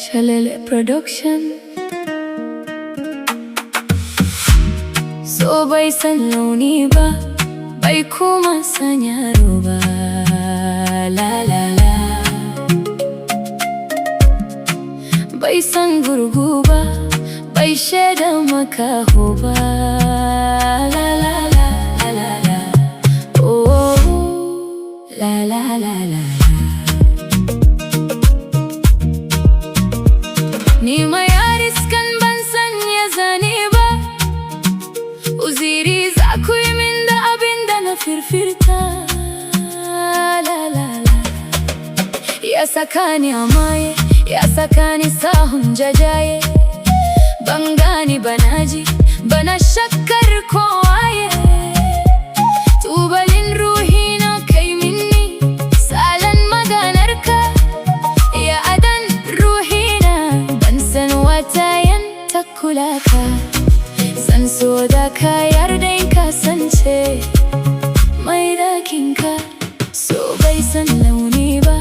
Shalele production. So bai san launi ba, bai kuma san yaro ba. La la la. Bai san gurgu ba, bai shaida makaho ba. La la la la la la. Oh, la la la la. Ni mai ariskan ban sanya zane ba, uziri za ku yi min da abin da na firfirta. La la la. Ya saka ni a maye, ya saka ni sahun jajaye. Ban gani bana ji, bana shakkar kowaye. Tubalin ruhi na kai minni, salan maganarka. Ya adan ruhi na, ban san wata yanta kula ka. San so da ka yarda in kasance mai dakinka. So bai san launi ba,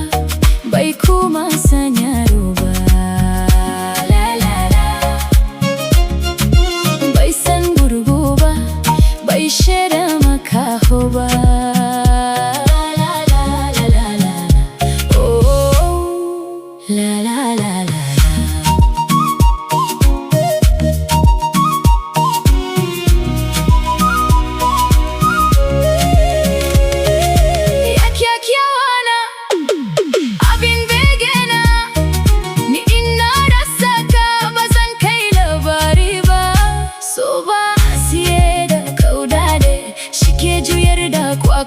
bai kuma san yaro ba. La la la. Bai san gurgu ba, bai shaida makaho ba. La la la la la. Oh, la la la la.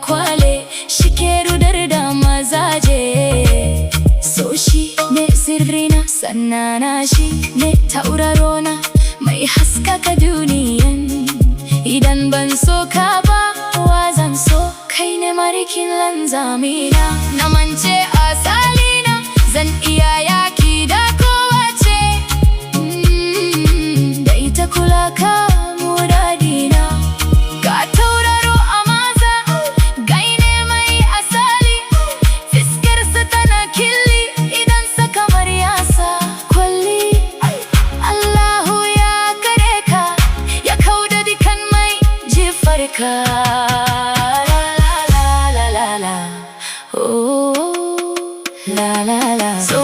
Kwale shike rudar da mazaje. So shi ne sirrina, sannana shi ne taurarona, mai haskaka duniyan. Idan ban so ka ba, wa zan so? Kai ne marikin lanzamina. Na mance asalina, zan iya yaki da kowace. Da ita kula ka muradina. Ga tauraro a maza, gaine mai asali. Fiskarsa tana killi, idan sa kamar yasa kwalli. Allahu ya kare ka, ya kauda dukan mai jifarka. La la la la la. Oh, la la la. So